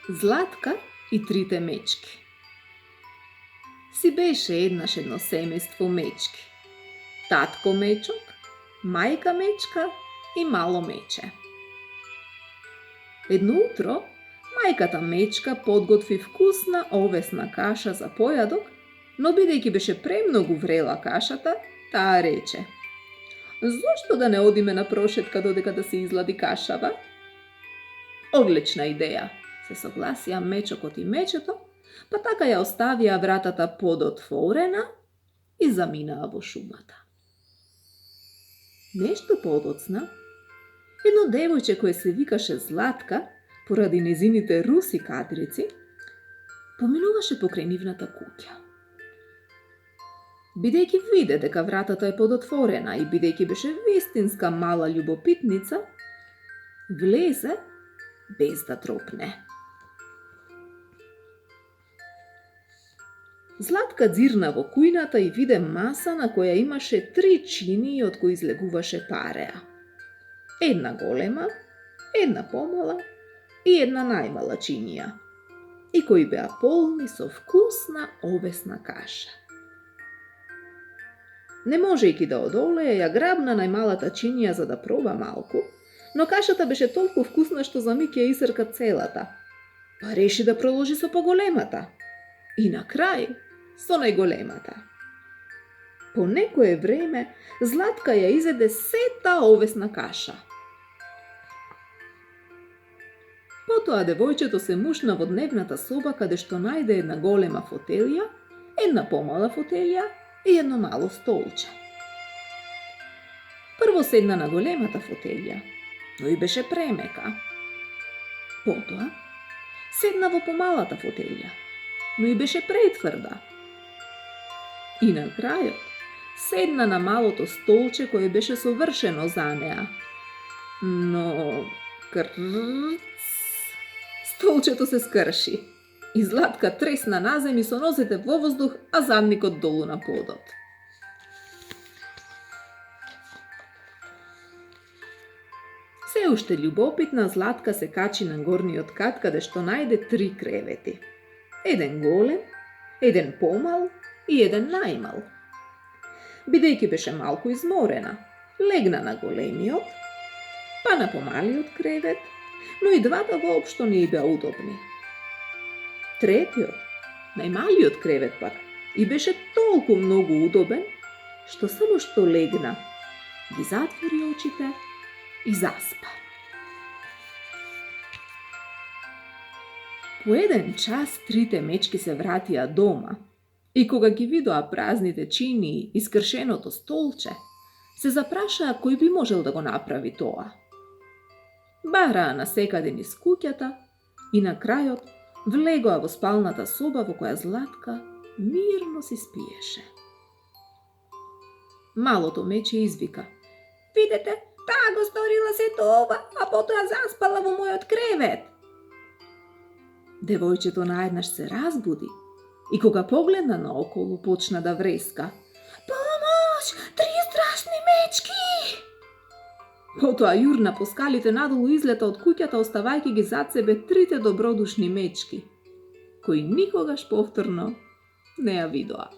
Златка и трите мечки. Си беше еднаш едно семејство мечки. Татко мечок, мајка мечка и мало мече. Едно утро, мајката мечка подготви вкусна овесна каша за појадок, но бидејќи беше премногу врела кашата, таа рече: "Зошто да не одиме на прошетка додека да се излади кашава?" "Одлична идеја," се согласија мечокот и мечето, па така ја оставија вратата подотворена и заминаа во шумата. Нешто подоцна, едно девојче кое се викаше Златка, поради незините руси кадрици, поминуваше покрај нивната куќа. Бидејќи виде дека вратата е подотворена и бидејќи беше вистинска мала љубопитница, влезе без да тропне. Златка дзирна во кујната и виде маса на која имаше 3 чинии од кои излегуваше пареа. Една голема, една помала и една најмала чинија, и кои беа полни со вкусна овесна каша. Не можејќи да одолее, ја грабна најмалата чинија за да проба малку, но кашата беше толку вкусна што за миг ја исрка целата, па реши да продолжи со поголемата и на крај со најголемата. По некое време Златка ја изеде сета овесна каша. Потоа девојчето се мушна во дневната соба каде што најде една голема фотелја, една помала фотелја и едно мало столче. Прво седна на големата фотелја, но и беше премека. Потоа седна во помалата фотелја, но и беше претврда. И на крајот седна на малото столче кое беше совршено за неа. Но столчето се скрши и Златка тресна назем и со нозете во воздух, а задникот долу на подот. Се уште љубопитна, Златка се качи на горниот кат каде што најде 3 кревети. Еден голем, еден помал и еден најмал. Бидејќи беше малку изморена, легна на големиот, па на помалиот кревет, но и двата воопшто не и беа удобни. Третиот, најмалиот кревет пак, и беше толку многу удобен, што само што легна, ги затвори очите и заспа. По еден час трите мечки се вратија дома и кога ги видоа празните чинии и скршеното столче, се запрашаа кој би можел да го направи тоа. Бараа насекаде низ куќата и на крајот влегоа во спалната соба во која Златка мирно си спиеше. Малото мече извика: "Видете, таа го сторила сето ова, а потоа заспала во мојот кревет." Девојчето наеднаш се разбуди и кога погледна наоколу почна да вреска: "Помош! 3 страшни мечки!" Потоа јурна по скалите надолу, излета од куќата, оставајќи ги зад себе 3 добродушни мечки, кои никогаш повторно не ја видоа.